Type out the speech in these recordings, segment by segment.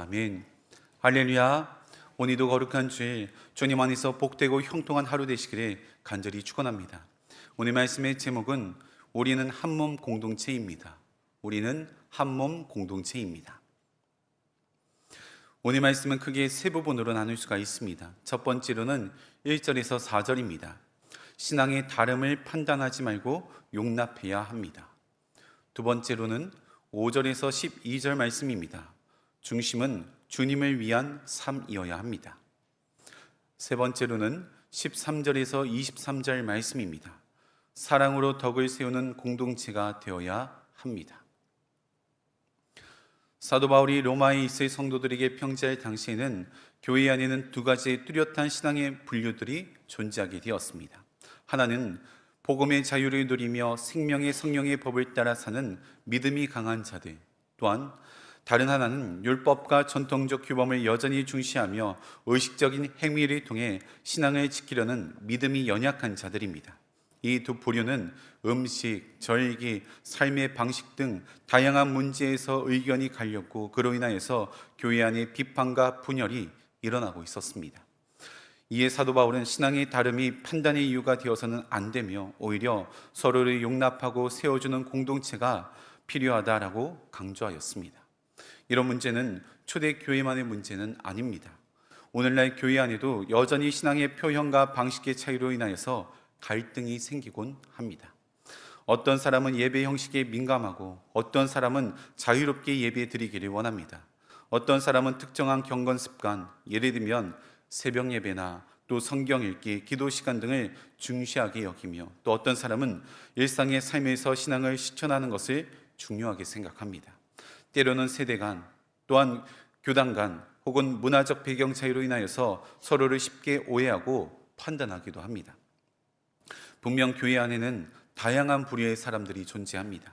아멘. 할렐루야. 오늘도 거룩한 주일 주님 안에서 복되고 형통한 하루 되시기를 간절히 축원합니다. 오늘 말씀의 제목은 우리는 한 몸 공동체입니다. 우리는 한 몸 공동체입니다. 오늘 말씀은 크게 세 부분으로 나눌 수가 있습니다. 첫 번째로는 1절에서 4절입니다. 신앙의 다름을 판단하지 말고 용납해야 합니다. 두 번째로는 5절에서 12절 말씀입니다. 중심은 주님을 위한 삶이어야 합니다. 세 번째로는 13절에서 23절 말씀입니다. 사랑으로 덕을 세우는 공동체가 되어야 합니다. 사도 바울이 로마에 있을 성도들에게 편지할 당시에는 교회 안에는 두 가지의 뚜렷한 신앙의 분류들이 존재하게 되었습니다. 하나는 복음의 자유를 누리며 생명의 성령의 법을 따라 사는 믿음이 강한 자들, 또한 다른 하나는 율법과 전통적 규범을 여전히 중시하며 의식적인 행위를 통해 신앙을 지키려는 믿음이 연약한 자들입니다. 이 두 부류는 음식, 절기, 삶의 방식 등 다양한 문제에서 의견이 갈렸고 그로 인하여서 교회 안에 비판과 분열이 일어나고 있었습니다. 이에 사도 바울은 신앙의 다름이 판단의 이유가 되어서는 안 되며 오히려 서로를 용납하고 세워주는 공동체가 필요하다라고 강조하였습니다. 이런 문제는 초대교회만의 문제는 아닙니다. 오늘날 교회 안에도 여전히 신앙의 표현과 방식의 차이로 인하여서 갈등이 생기곤 합니다. 어떤 사람은 예배 형식에 민감하고 어떤 사람은 자유롭게 예배 드리기를 원합니다. 어떤 사람은 특정한 경건 습관, 예를 들면 새벽 예배나 또 성경 읽기, 기도 시간 등을 중시하게 여기며 또 어떤 사람은 일상의 삶에서 신앙을 실천하는 것을 중요하게 생각합니다. 때로는 세대 간, 또한 교단 간 혹은 문화적 배경 차이로 인하여서 서로를 쉽게 오해하고 판단하기도 합니다. 분명 교회 안에는 다양한 부류의 사람들이 존재합니다.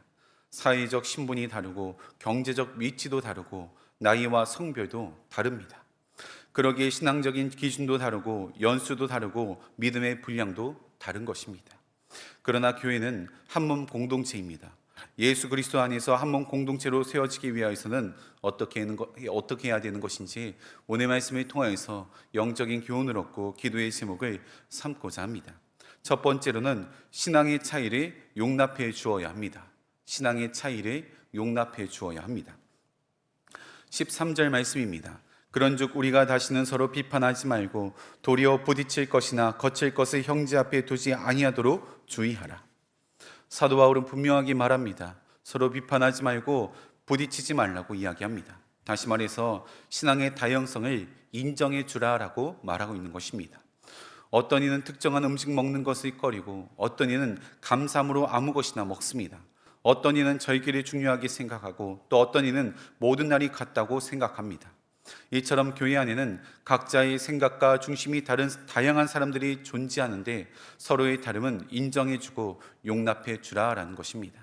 사회적 신분이 다르고 경제적 위치도 다르고 나이와 성별도 다릅니다. 그러기에 신앙적인 기준도 다르고 연수도 다르고 믿음의 분량도 다른 것입니다. 그러나 교회는 한 몸 공동체입니다. 예수 그리스도 안에서 한 몸 공동체로 세워지기 위해서는 어떻게 해야 되는 것인지 오늘 말씀을 통하여서 영적인 교훈을 얻고 기도의 제목을 삼고자 합니다. 첫 번째로는 신앙의 차이를 용납해 주어야 합니다. 신앙의 차이를 용납해 주어야 합니다. 13절 말씀입니다. 그런즉 우리가 다시는 서로 비판하지 말고 도리어 부딪힐 것이나 거칠 것을 형제 앞에 두지 아니하도록 주의하라. 사도 바울은 분명하게 말합니다. 서로 비판하지 말고 부딪히지 말라고 이야기합니다. 다시 말해서 신앙의 다양성을 인정해 주라라고 말하고 있는 것입니다. 어떤 이는 특정한 음식 먹는 것을 꺼리고 어떤 이는 감삼으로 아무 것이나 먹습니다. 어떤 이는 절기를 중요하게 생각하고 또 어떤 이는 모든 날이 같다고 생각합니다. 이처럼 교회 안에는 각자의 생각과 중심이 다른 다양한 사람들이 존재하는데 서로의 다름은 인정해주고 용납해주라라는 것입니다.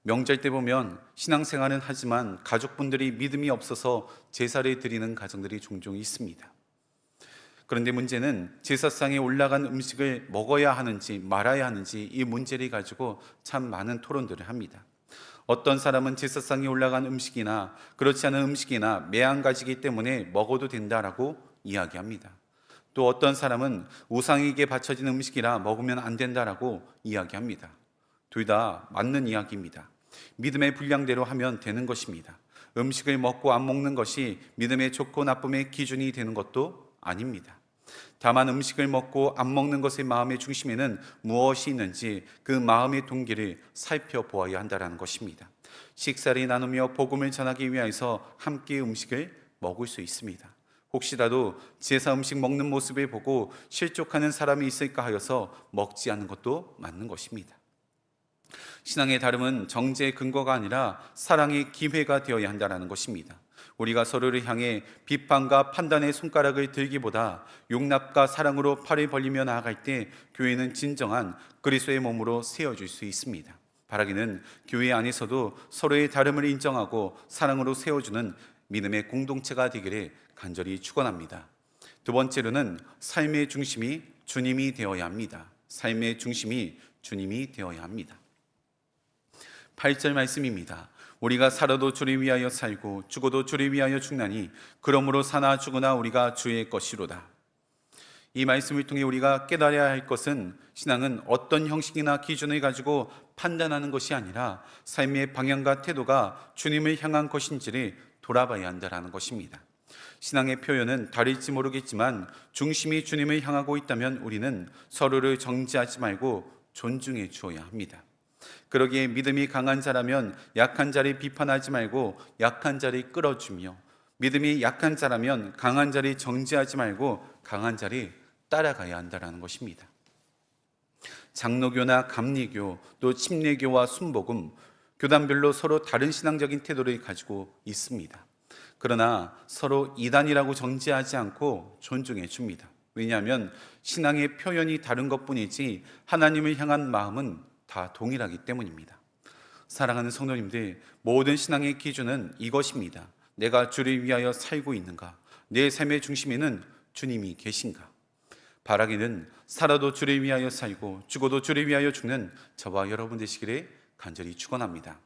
명절 때 보면 신앙생활은 하지만 가족분들이 믿음이 없어서 제사를 드리는 가정들이 종종 있습니다. 그런데 문제는 제사상에 올라간 음식을 먹어야 하는지 말아야 하는지 이 문제를 가지고 참 많은 토론들을 합니다. 어떤 사람은 제사상에 올라간 음식이나 그렇지 않은 음식이나 매한가지이기 때문에 먹어도 된다라고 이야기합니다. 또 어떤 사람은 우상에게 바쳐진 음식이라 먹으면 안 된다라고 이야기합니다. 둘 다 맞는 이야기입니다. 믿음의 분량대로 하면 되는 것입니다. 음식을 먹고 안 먹는 것이 믿음의 좋고 나쁨의 기준이 되는 것도 아닙니다. 다만 음식을 먹고 안 먹는 것의 마음의 중심에는 무엇이 있는지 그 마음의 동기를 살펴보아야 한다는 것입니다. 식사를 나누며 복음을 전하기 위해서 함께 음식을 먹을 수 있습니다. 혹시라도 제사 음식 먹는 모습을 보고 실족하는 사람이 있을까 하여서 먹지 않는 것도 맞는 것입니다. 신앙의 다름은 정죄의 근거가 아니라 사랑의 기회가 되어야 한다는 것입니다. 우리가 서로를 향해 비판과 판단의 손가락을 들기보다 용납과 사랑으로 팔을 벌리며 나아갈 때 교회는 진정한 그리스도의 몸으로 세워질 수 있습니다. 바라기는 교회 안에서도 서로의 다름을 인정하고 사랑으로 세워주는 믿음의 공동체가 되기를 간절히 축원합니다. 두 번째로는 삶의 중심이 주님이 되어야 합니다. 삶의 중심이 주님이 되어야 합니다. 8절 말씀입니다. 우리가 살아도 주를 위하여 살고 죽어도 주를 위하여 죽나니 그러므로 사나 죽으나 우리가 주의 것이로다. 이 말씀을 통해 우리가 깨달아야 할 것은 신앙은 어떤 형식이나 기준을 가지고 판단하는 것이 아니라 삶의 방향과 태도가 주님을 향한 것인지를 돌아봐야 한다는 것입니다. 신앙의 표현은 다를지 모르겠지만 중심이 주님을 향하고 있다면 우리는 서로를 정죄하지 말고 존중해 주어야 합니다. 그러기에 믿음이 강한 자라면 약한 자를 비판하지 말고 약한 자를 끌어주며, 믿음이 약한 자라면 강한 자를 정죄하지 말고 강한 자를 따라가야 한다는 것입니다. 장로교나 감리교, 또 침례교와 순복음, 교단별로 서로 다른 신앙적인 태도를 가지고 있습니다. 그러나 서로 이단이라고 정죄하지 않고 존중해 줍니다. 왜냐하면 신앙의 표현이 다른 것뿐이지 하나님을 향한 마음은 다 동일하기 때문입니다. 사랑하는 성도님들, 모든 신앙의 기준은 이것입니다. 내가 주를 위하여 살고 있는가? 내 삶의 중심에는 주님이 계신가? 바라기는 살아도 주를 위하여 살고 죽어도 주를 위하여 죽는 저와 여러분 되시기를 간절히 축원합니다.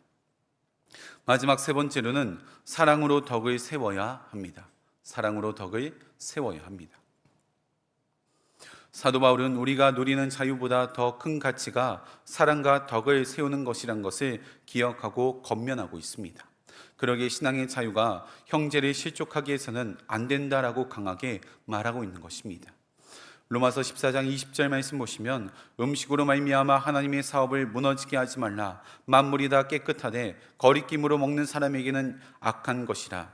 마지막 세 번째로는 사랑으로 덕을 세워야 합니다. 사랑으로 덕을 세워야 합니다. 사도 바울은 우리가 누리는 자유보다 더 큰 가치가 사랑과 덕을 세우는 것이란 것을 기억하고 권면하고 있습니다. 그러기에 신앙의 자유가 형제를 실족하게 해서는 안 된다라고 강하게 말하고 있는 것입니다. 로마서 14장 20절 말씀 보시면 음식으로 말미암아 하나님의 사업을 무너지게 하지 말라. 만물이 다 깨끗하되 거리낌으로 먹는 사람에게는 악한 것이라.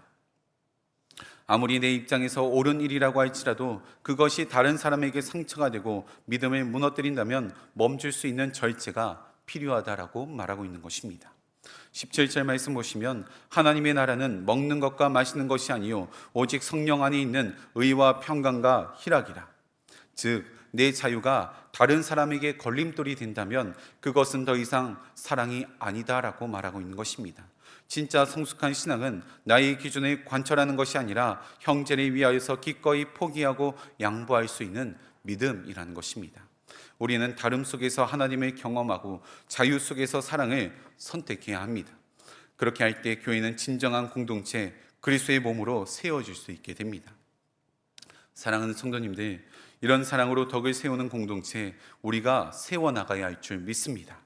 아무리 내 입장에서 옳은 일이라고 할지라도 그것이 다른 사람에게 상처가 되고 믿음을 무너뜨린다면 멈출 수 있는 절제가 필요하다라고 말하고 있는 것입니다. 17절 말씀 보시면 하나님의 나라는 먹는 것과 마시는 것이 아니요 오직 성령 안에 있는 의와 평강과 희락이라. 즉, 내 자유가 다른 사람에게 걸림돌이 된다면 그것은 더 이상 사랑이 아니다라고 말하고 있는 것입니다. 진짜 성숙한 신앙은 나의 기준을 관철하는 것이 아니라 형제를 위하여서 기꺼이 포기하고 양보할 수 있는 믿음이라는 것입니다. 우리는 다름 속에서 하나님을 경험하고 자유 속에서 사랑을 선택해야 합니다. 그렇게 할 때 교회는 진정한 공동체, 그리스도의 몸으로 세워질 수 있게 됩니다. 사랑하는 성도님들, 이런 사랑으로 덕을 세우는 공동체, 우리가 세워나가야 할 줄 믿습니다.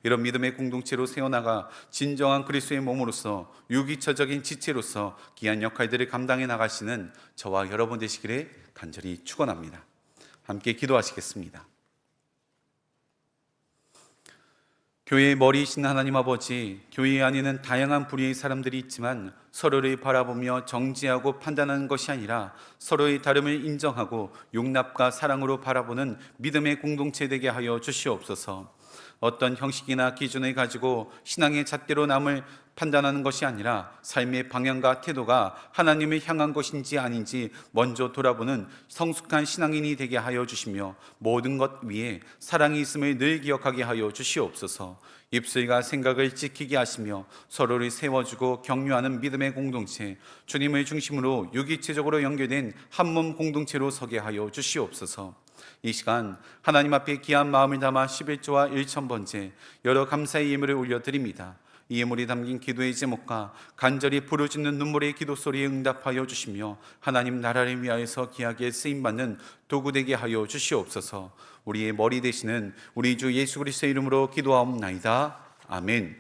이런 믿음의 공동체로 세워나가 진정한 그리스도의 몸으로서 유기처적인 지체로서 귀한 역할들을 감당해 나가시는 저와 여러분 되시기를 간절히 축원합니다. 함께 기도하시겠습니다. 교회의 머리이신 하나님 아버지, 교회 안에는 다양한 부류의 사람들이 있지만 서로를 바라보며 정지하고 판단하는 것이 아니라 서로의 다름을 인정하고 용납과 사랑으로 바라보는 믿음의 공동체 되게 하여 주시옵소서. 어떤 형식이나 기준을 가지고 신앙의 잣대로 남을 판단하는 것이 아니라 삶의 방향과 태도가 하나님을 향한 것인지 아닌지 먼저 돌아보는 성숙한 신앙인이 되게 하여 주시며 모든 것 위에 사랑이 있음을 늘 기억하게 하여 주시옵소서. 입술과 생각을 지키게 하시며 서로를 세워주고 격려하는 믿음의 공동체, 주님을 중심으로 유기체적으로 연결된 한몸 공동체로 서게 하여 주시옵소서. 이 시간 하나님 앞에 귀한 마음을 담아 11조와 1,000번째 여러 감사의 예물을 올려드립니다. 이 예물이 담긴 기도의 제목과 간절히 부르짖는 눈물의 기도 소리에 응답하여 주시며 하나님 나라를 위하여서 귀하게 쓰임받는 도구 되게 하여 주시옵소서. 우리의 머리 되시는 우리 주 예수 그리스도의 이름으로 기도하옵나이다. 아멘.